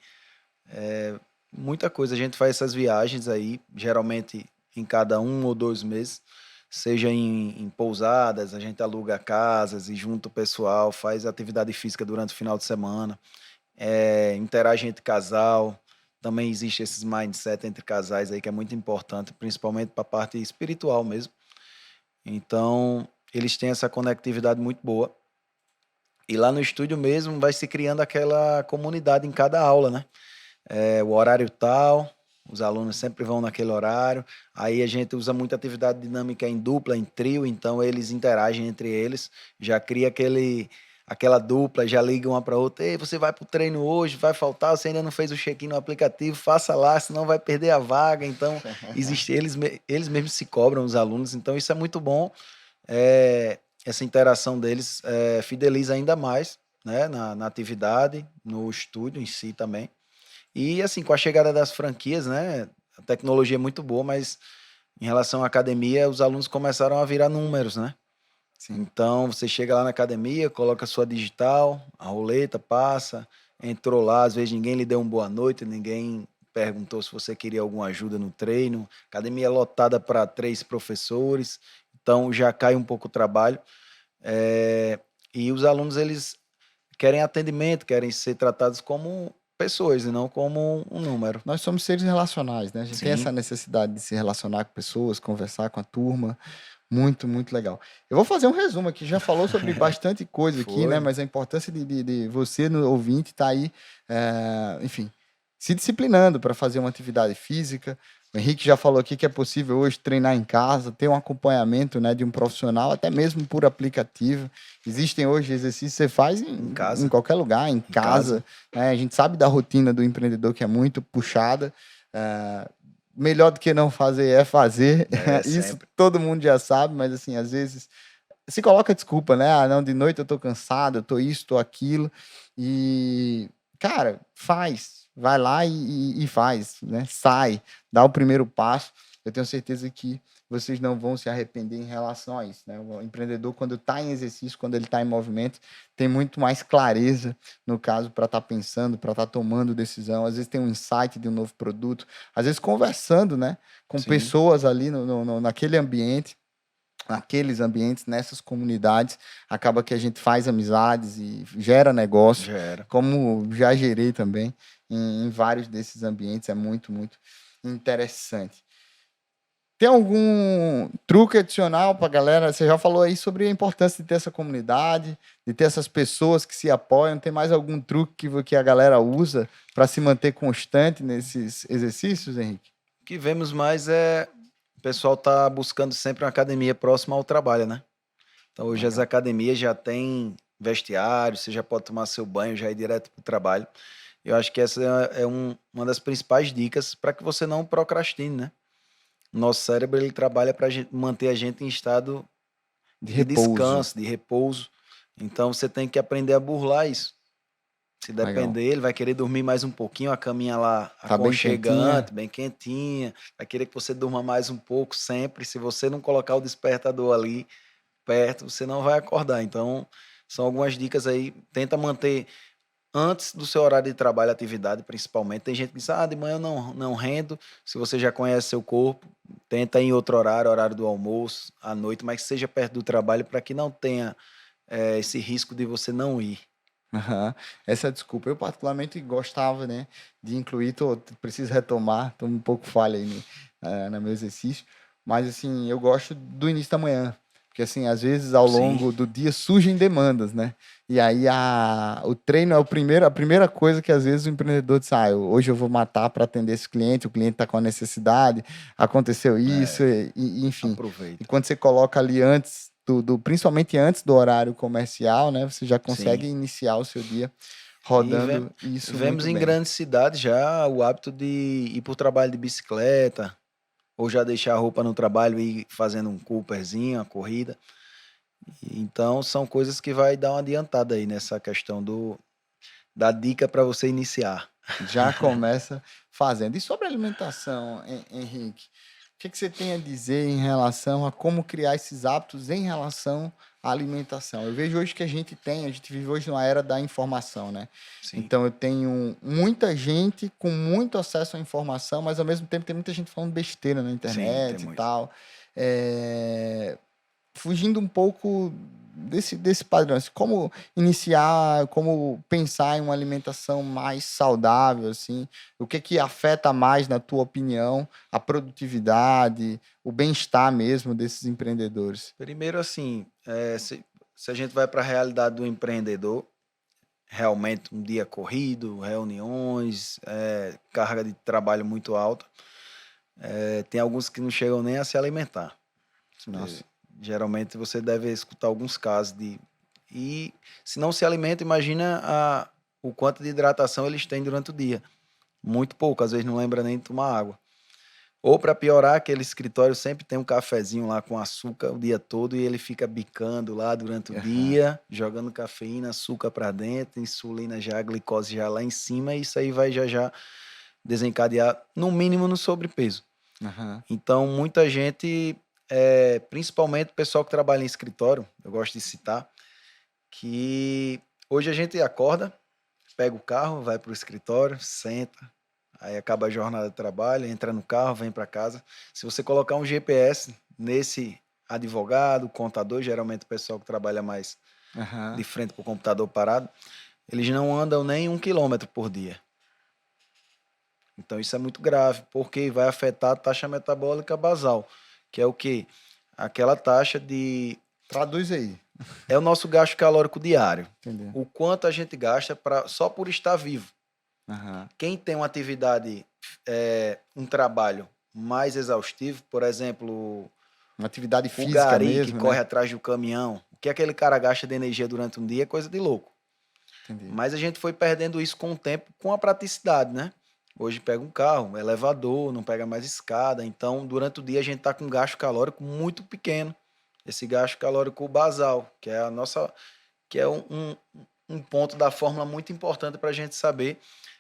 Muita coisa. A gente faz essas viagens aí, geralmente em cada 1 ou 2 meses, seja em pousadas, a gente aluga casas e junta o pessoal, faz atividade física durante o final de semana, interage entre casal. Também existe esses mindset entre casais aí que é muito importante, principalmente para a parte espiritual mesmo. Então, eles têm essa conectividade muito boa. E lá no estúdio mesmo vai se criando aquela comunidade em cada aula, né? O horário tal, os alunos sempre vão naquele horário. Aí a gente usa muita atividade dinâmica em dupla, em trio, então eles interagem entre eles, já cria aquela dupla, já ligam uma para outra. Ei, você vai para o treino hoje, vai faltar, você ainda não fez o check-in no aplicativo, faça lá, senão vai perder a vaga. Então, eles mesmos se cobram, os alunos, então isso é muito bom. Essa interação deles fideliza ainda mais, né, na atividade, no estúdio em si também. E assim, com a chegada das franquias, né, a tecnologia é muito boa, mas em relação à academia, os alunos começaram a virar números, né? Sim. Então, você chega lá na academia, coloca a sua digital, a roleta passa, entrou lá, às vezes ninguém lhe deu uma boa noite, ninguém perguntou se você queria alguma ajuda no treino. Academia lotada para 3 professores, então já cai um pouco o trabalho. E os alunos, eles querem atendimento, querem ser tratados como pessoas e não como um número. Nós somos seres relacionais, né? A gente tem Sim. essa necessidade de se relacionar com pessoas, conversar com a turma. Muito, muito legal. Eu vou fazer um resumo aqui. Já falou sobre bastante coisa aqui, né? Foi. Mas a importância de você, no ouvinte, estar aí, enfim, se disciplinando para fazer uma atividade física. O Henrique já falou aqui que é possível hoje treinar em casa, ter um acompanhamento, né, de um profissional, até mesmo por aplicativo. Existem hoje exercícios que você faz Em em casa. qualquer lugar, em casa. Né? A gente sabe da rotina do empreendedor que é muito puxada. Melhor do que não fazer é fazer. Isso Sempre. todo mundo já sabe, mas assim, às vezes se coloca desculpa, né? Ah, não, de noite eu tô cansado, eu tô isso, tô aquilo. E, cara, faz. Vai lá e faz, né? Sai, dá o primeiro passo. Eu tenho certeza que vocês não vão se arrepender em relação a isso, né? O empreendedor, quando está em exercício, quando ele está em movimento, tem muito mais clareza, no caso, para estar pensando, para estar tomando decisão. Às vezes tem um insight de um novo produto, às vezes conversando, né? Com Sim. pessoas ali naquele ambiente, naqueles ambientes, nessas comunidades, acaba que a gente faz amizades e gera negócio, Gera. como já gerei também em vários desses ambientes, é muito, muito interessante. Tem algum truque adicional para a galera? Você já falou aí sobre a importância de ter essa comunidade, de ter essas pessoas que se apoiam. Tem mais algum truque que a galera usa para se manter constante nesses exercícios, Henrique? O que vemos mais é o pessoal tá buscando sempre uma academia próxima ao trabalho, né? Então hoje as Legal. academias já têm vestiário, você já pode tomar seu banho, já ir direto para o trabalho. Eu acho que essa é uma das principais dicas para que você não procrastine, né? Nosso cérebro, ele trabalha para manter a gente em estado De de repouso. descanso, de repouso. Então você tem que aprender a burlar isso. Se Legal. depender, ele vai querer dormir mais um pouquinho, a caminha lá Tá bem quentinha. aconchegante, bem quentinha, vai querer que você durma mais um pouco sempre. Se você não colocar o despertador ali perto, você não vai acordar. Então, são algumas dicas aí. Tenta manter antes do seu horário de trabalho, atividade principalmente. Tem gente que diz, de manhã eu não rendo. Se você já conhece seu corpo, tenta ir em outro horário, horário do almoço, à noite, mas que seja perto do trabalho para que não tenha esse risco de você não ir. Aham. Essa desculpa, eu particularmente gostava, né, de incluir, preciso retomar, tô um pouco falha aí no meu exercício, mas assim, eu gosto do início da manhã, porque assim, às vezes ao Sim, longo do dia surgem demandas, né, e aí o treino é a primeira coisa que às vezes o empreendedor diz, hoje eu vou matar para atender esse cliente, o cliente está com a necessidade, aconteceu isso, enfim, e aproveita. quando você coloca ali antes principalmente antes do horário comercial, né? Você já consegue Sim. iniciar o seu dia E rodando isso vemos muito em bem. grandes cidades já o hábito de ir para o trabalho de bicicleta, ou já deixar a roupa no trabalho e ir fazendo um Cooperzinho, uma corrida. Então, são coisas que vai dar uma adiantada aí nessa questão da dica para você iniciar. Já começa fazendo. E sobre alimentação, Henrique, o que você tem a dizer em relação a como criar esses hábitos em relação à alimentação? Eu vejo hoje que a gente vive hoje numa era da informação, né? Sim, Então eu tenho muita gente com muito acesso à informação, mas ao mesmo tempo tem muita gente falando besteira na sim, internet e temos. tal. É, fugindo um pouco desse padrão, assim, como iniciar, como pensar em uma alimentação mais saudável, assim, o que afeta mais, na tua opinião, a produtividade, o bem-estar mesmo desses empreendedores? Primeiro, assim, se a gente vai para a realidade do empreendedor, realmente um dia corrido, reuniões, carga de trabalho muito alta, tem alguns que não chegam nem a se alimentar. Nossa, Geralmente você deve escutar alguns casos de. E se não se alimenta, imagina o quanto de hidratação eles têm durante o dia. Muito pouco, às vezes não lembra nem de tomar água. Ou para piorar, aquele escritório sempre tem um cafezinho lá com açúcar o dia todo e ele fica bicando lá durante o aham, dia, jogando cafeína, açúcar para dentro, insulina já, glicose já lá em cima, e isso aí vai já desencadear, no mínimo, no sobrepeso. aham. Então, muita gente, principalmente o pessoal que trabalha em escritório, eu gosto de citar, que hoje a gente acorda, pega o carro, vai para o escritório, senta, Aí acaba a jornada de trabalho, entra no carro, vem para casa. Se você colocar um GPS nesse advogado, contador, geralmente o pessoal que trabalha mais Aham. de frente para o computador parado, eles não andam nem 1 quilômetro por dia. Então isso é muito grave, porque vai afetar a taxa metabólica basal, que é o quê? Aquela taxa de... Traduz aí. É o nosso gasto calórico diário. Entendeu? O quanto a gente gasta só por estar vivo. Aham. Quem tem uma atividade, um trabalho mais exaustivo, por exemplo, Uma atividade o física gari que mesmo, corre né? atrás do caminhão, o que aquele cara gasta de energia durante um dia é coisa de louco. Entendi. Mas a gente foi perdendo isso com o tempo, com a praticidade, né? Hoje pega um carro, um elevador, não pega mais escada. Então, durante o dia a gente está com um gasto calórico muito pequeno. Esse gasto calórico basal, que é a nossa, que é um ponto da fórmula muito importante para a gente saber.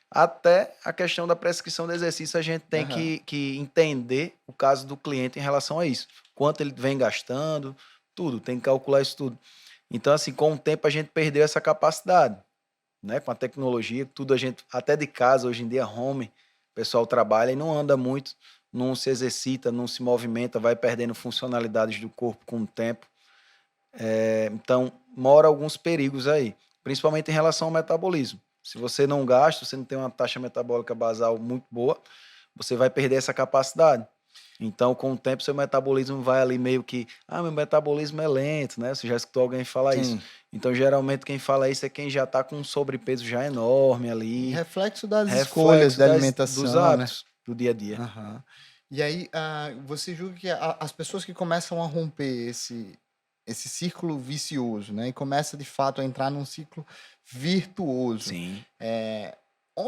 Até a questão da prescrição de exercício, a gente tem Aham. que entender o caso do cliente em relação a isso. Quanto ele vem gastando, tudo, tem que calcular isso tudo. Então, assim, com o tempo a gente perdeu essa capacidade, né? Com a tecnologia, tudo a gente, até de casa, hoje em dia, home, o pessoal trabalha e não anda muito, não se exercita, não se movimenta, vai perdendo funcionalidades do corpo com o tempo. Então, mora alguns perigos aí, principalmente em relação ao metabolismo. Se você não gasta, você não tem uma taxa metabólica basal muito boa, você vai perder essa capacidade. Então, com o tempo, seu metabolismo vai ali meio que, meu metabolismo é lento, né? Você já escutou alguém falar isso. Sim. Então, geralmente, quem fala isso é quem já está com um sobrepeso já enorme ali, Reflexo das escolhas reflexo da dos alimentação, né? hábitos do dia a dia. Aham. E aí, você julga que as pessoas que começam a romper esse círculo vicioso, né? E começa de fato a entrar num ciclo virtuoso. Sim.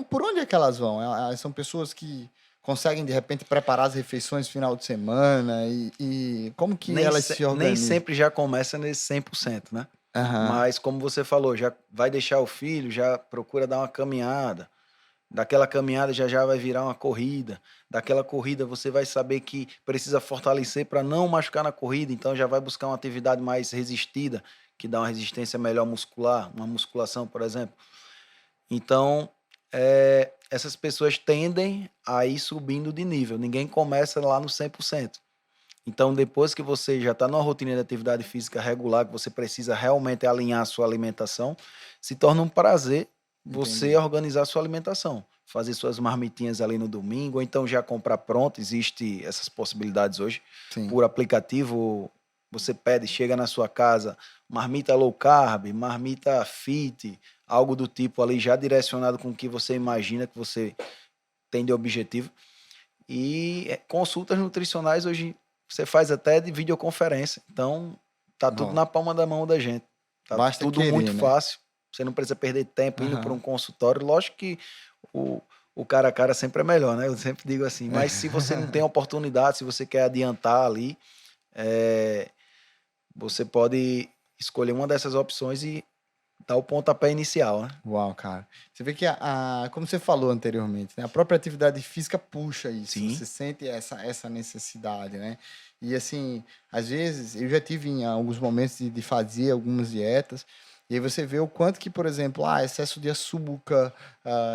Por onde é que elas vão? São pessoas que conseguem, de repente, preparar as refeições no final de semana e como que elas se Nem organizam? sempre já começa nesse 100%, né? Aham, Mas, como você falou, já vai deixar o filho, já procura dar uma caminhada. Daquela caminhada já já vai virar uma corrida. Daquela corrida você vai saber que precisa fortalecer para não machucar na corrida, então já vai buscar uma atividade mais resistida, que dá uma resistência melhor muscular, uma musculação, por exemplo. Então, essas pessoas tendem a ir subindo de nível. Ninguém começa lá no 100%. Então, depois que você já está numa rotina de atividade física regular, que você precisa realmente alinhar a sua alimentação, se torna um prazer você entendi. organizar a sua alimentação. Fazer suas marmitinhas ali no domingo, ou então já comprar pronto, existe essas possibilidades hoje. Sim. Por aplicativo, você pede, chega na sua casa, marmita low carb, marmita fit, algo do tipo ali já direcionado com o que você imagina que você tem de objetivo. E consultas nutricionais hoje você faz até de videoconferência. Então, tá tudo Ó, na palma da mão da gente. Tá basta tudo muito querer, né? fácil. Você não precisa perder tempo indo para um Aham. consultório. Lógico que o, o cara a cara sempre é melhor, né? Eu sempre digo assim. Mas se você não tem oportunidade, se você quer adiantar ali, é, você pode escolher uma dessas opções e dar o pontapé inicial, né? Uau, cara. Você vê que, como você falou anteriormente, né, a própria atividade física puxa isso. Sim. Você sente essa necessidade, né? E assim, às vezes, eu já tive em alguns momentos de fazer algumas dietas, e aí você vê o quanto que, por exemplo, excesso de açúcar,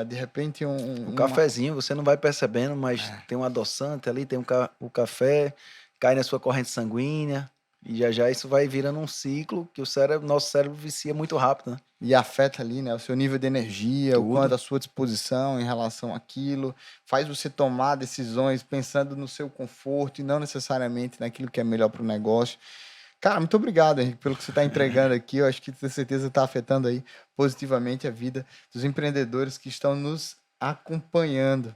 de repente O uma... cafezinho, você não vai percebendo, mas tem um adoçante ali, tem o café, cai na sua corrente sanguínea, e já já isso vai virando um ciclo que nosso cérebro vicia muito rápido, né? E afeta ali, né, o seu nível de energia, o quanto Tudo. a sua disposição em relação àquilo, faz você tomar decisões pensando no seu conforto e não necessariamente naquilo que é melhor para o negócio. Cara, muito obrigado, Henrique, pelo que você está entregando aqui. Eu acho que com certeza está afetando aí positivamente a vida dos empreendedores que estão nos acompanhando.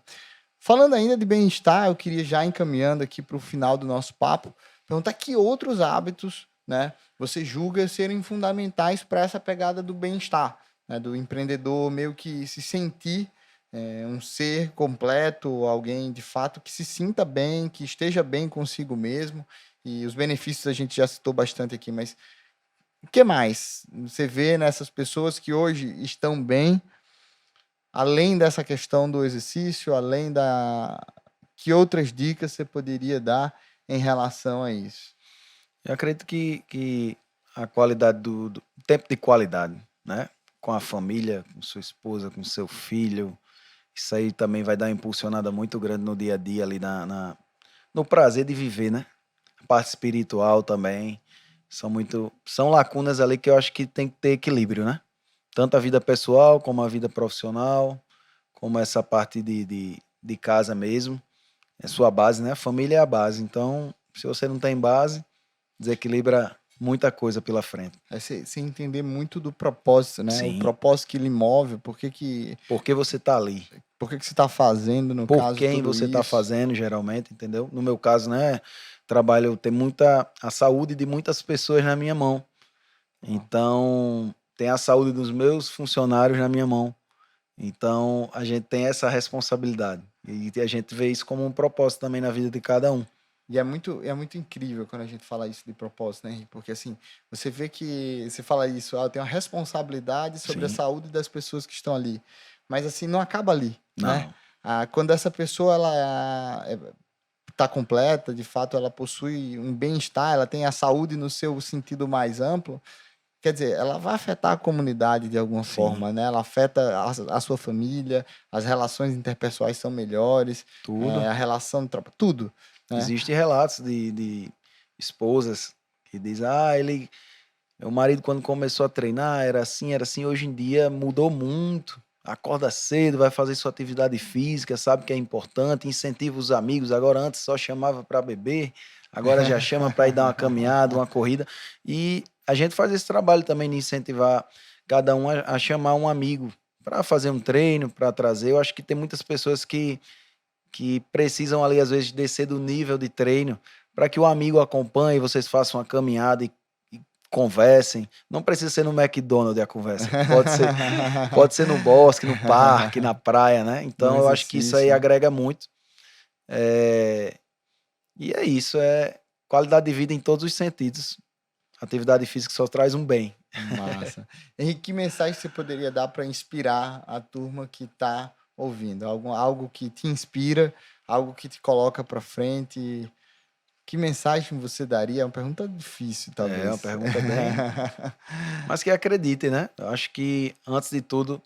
Falando ainda de bem-estar, eu queria já encaminhando aqui para o final do nosso papo, perguntar que outros hábitos, né, você julga serem fundamentais para essa pegada do bem-estar, né, do empreendedor meio que se sentir um ser completo, alguém de fato que se sinta bem, que esteja bem consigo mesmo. E os benefícios a gente já citou bastante aqui, mas o que mais você vê nessas pessoas que hoje estão bem, além dessa questão do exercício, além da... Que outras dicas você poderia dar em relação a isso? Eu acredito que a qualidade do tempo de qualidade, né? Com a família, com sua esposa, com seu filho, Isso aí também vai dar uma impulsionada muito grande no dia a dia ali no prazer de viver, né? A parte espiritual também. São lacunas ali que eu acho que tem que ter equilíbrio, né? Tanto a vida pessoal, como a vida profissional, como essa parte de casa mesmo. É sua base, né? A família é a base. Então, se você não tem base, desequilibra muita coisa pela frente. É você entender muito do propósito, né? O Sim. propósito que lhe move, Por que você tá ali? por que você está fazendo, no Por caso, quem tudo você tá isso. fazendo, geralmente, entendeu? No meu caso, né? Trabalho, tem a saúde de muitas pessoas na minha mão. Então, tem a saúde dos meus funcionários na minha mão. Então, a gente tem essa responsabilidade. E a gente vê isso como um propósito também na vida de cada um. E é muito incrível quando a gente fala isso de propósito, né, Henrique? Porque assim, você vê que você fala isso, eu tenho uma responsabilidade sobre a Sim. saúde das pessoas que estão ali. Mas assim, não acaba ali, né? Não. Quando essa pessoa ela está completa, de fato ela possui um bem-estar, ela tem a saúde no seu sentido mais amplo, quer dizer, ela vai afetar a comunidade de alguma Sim. forma, né? Ela afeta a sua família, as relações interpessoais são melhores, Tudo. a relação de tropa, tudo, né? Existem relatos de esposas que dizem, meu marido quando começou a treinar era assim, hoje em dia mudou muito. Acorda cedo, vai fazer sua atividade física, sabe que é importante, incentiva os amigos. Agora antes só chamava para beber, agora já chama para ir dar uma caminhada, uma corrida. E a gente faz esse trabalho também de incentivar cada um a chamar um amigo para fazer um treino, para trazer. Eu acho que tem muitas pessoas que precisam ali, às vezes, descer do nível de treino para que o amigo acompanhe, vocês façam uma caminhada e conversem. Não precisa ser no McDonald's a conversa. Pode ser no bosque, no parque, na praia, né? No Então, eu acho que isso aí exercício. agrega muito. É, E é isso, é qualidade de vida em todos os sentidos. Atividade física só traz um bem. Massa. Henrique, que mensagem você poderia dar para inspirar a turma que está ouvindo? Algo que te inspira, algo que te coloca para frente? Que mensagem você daria? É uma pergunta difícil, É uma talvez. pergunta bem. Mas que acredite, né? Eu acho que, antes de tudo,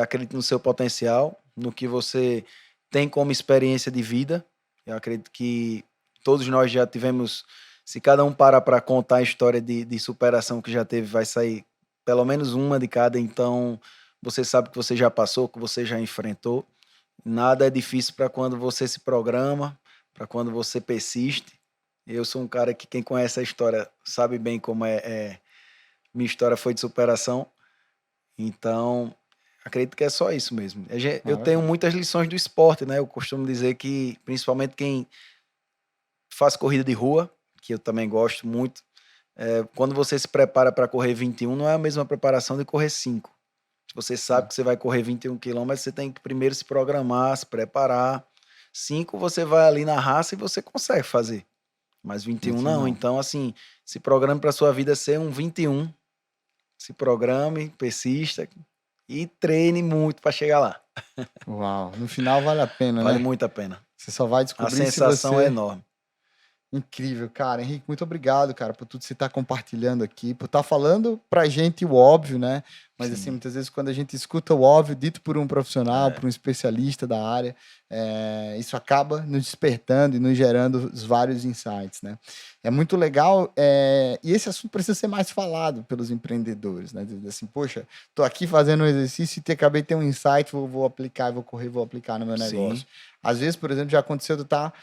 acredite no seu potencial, no que você tem como experiência de vida. Eu acredito que todos nós já tivemos, se cada um parar para contar a história de superação que já teve, vai sair pelo menos uma de cada. Então, você sabe que você já passou, que você já enfrentou. Nada é difícil para quando você se programa, para quando você persiste. Eu sou um cara que quem conhece a história sabe bem como minha história foi de superação. Então, acredito que é só isso mesmo. Eu tenho Maravilha. muitas lições do esporte, né? Eu costumo dizer que, principalmente quem faz corrida de rua, que eu também gosto muito, quando você se prepara para correr 21, não é a mesma preparação de correr 5. Se você sabe Sim. que você vai correr 21 quilômetros, você tem que primeiro se programar, se preparar. 5 você vai ali na raça e você consegue fazer. Mas 21 21 não. não. Então, assim, se programe para sua vida ser um 21. Se programe, persista e treine muito para chegar lá. Uau. No final vale a pena, Vale né? muito a pena. Você só vai A descobrir se sensação é você. enorme. Incrível, cara. Henrique, muito obrigado, cara, por tudo que você está compartilhando aqui, por estar falando pra gente o óbvio, né? Mas, assim, Sim. muitas vezes quando a gente escuta o óbvio dito por um profissional, É, por um especialista da área, isso acaba nos despertando e nos gerando os vários insights, né? É muito legal, e esse assunto precisa ser mais falado pelos empreendedores, né? Dizer assim, poxa, tô aqui fazendo um exercício e acabei de ter um insight, vou aplicar, vou correr, vou aplicar no meu sim, negócio. Às vezes, por exemplo, já aconteceu de estar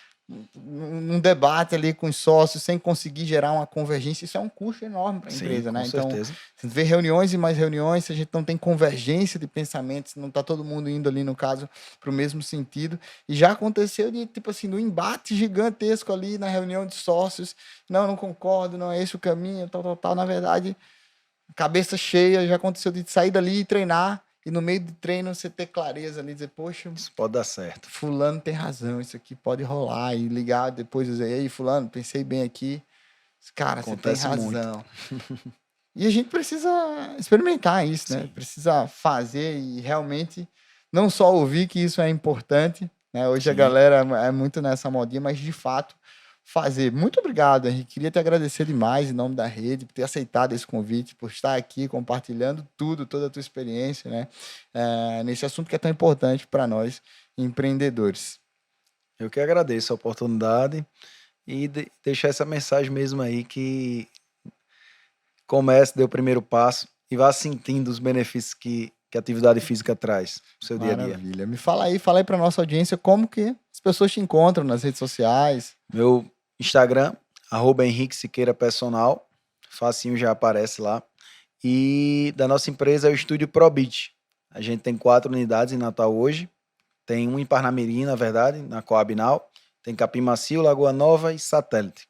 num debate ali com os sócios sem conseguir gerar uma convergência, isso é um custo enorme para a sim, empresa, com né? Então, certeza. você vê reuniões e mais reuniões, se a gente não tem convergência de pensamentos, não está todo mundo indo ali, no caso, para o mesmo sentido. E já aconteceu de, tipo assim, do embate gigantesco ali na reunião de sócios, não concordo, não é esse o caminho, tal. Na verdade, cabeça cheia, já aconteceu de sair dali e treinar, e no meio do treino você ter clareza ali, dizer, poxa, Isso pode dar certo. fulano tem razão, isso aqui pode rolar, e ligar depois dizer, ei, fulano, pensei bem aqui, cara, você tem Acontece muito. razão. E a gente precisa experimentar isso, né? Sim, Precisa fazer e realmente não só ouvir que isso é importante, né? Hoje a sim, galera é muito nessa modinha, mas de fato fazer. Muito obrigado, Henrique. Queria te agradecer demais em nome da rede, por ter aceitado esse convite, por estar aqui compartilhando tudo, toda a tua experiência, né? Nesse assunto que é tão importante para nós, empreendedores. Eu que agradeço a oportunidade e deixar essa mensagem mesmo aí que comece, dê o primeiro passo e vá sentindo os benefícios que a atividade física traz no seu dia a dia. Maravilha. Me fala aí para nossa audiência como que as pessoas te encontram nas redes sociais. Meu Instagram, @Henrique Siqueira Personal, facinho já aparece lá. E da nossa empresa é o Estúdio Probit. A gente tem 4 unidades em Natal hoje. Tem um em Parnamirim, na verdade, na Coab Now. Tem Capim Macio, Lagoa Nova e Satélite.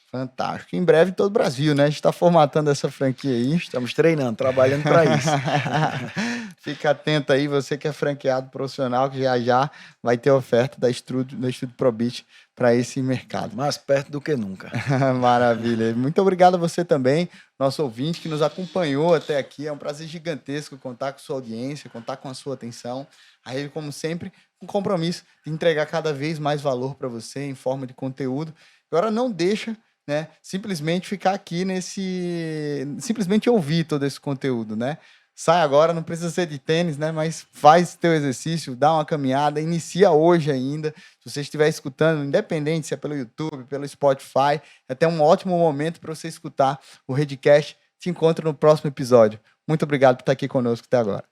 Fantástico. Em breve todo o Brasil, né? A gente está formatando essa franquia aí. Estamos treinando, trabalhando para isso. Fica atento aí, você que é franqueado profissional, que já vai ter oferta da Estúdio Probit para esse mercado. Mais perto do que nunca. Maravilha. Muito obrigado a você também, nosso ouvinte, que nos acompanhou até aqui. É um prazer gigantesco contar com sua audiência, contar com a sua atenção. A Rede, como sempre, um compromisso de entregar cada vez mais valor para você em forma de conteúdo. Agora não deixa, né, simplesmente ficar aqui simplesmente ouvir todo esse conteúdo, né? Sai agora, não precisa ser de tênis, né? Mas faz teu exercício, dá uma caminhada, inicia hoje ainda. Se você estiver escutando, independente se é pelo YouTube, pelo Spotify, é até um ótimo momento para você escutar o Redcast. Te encontro no próximo episódio. Muito obrigado por estar aqui conosco até agora.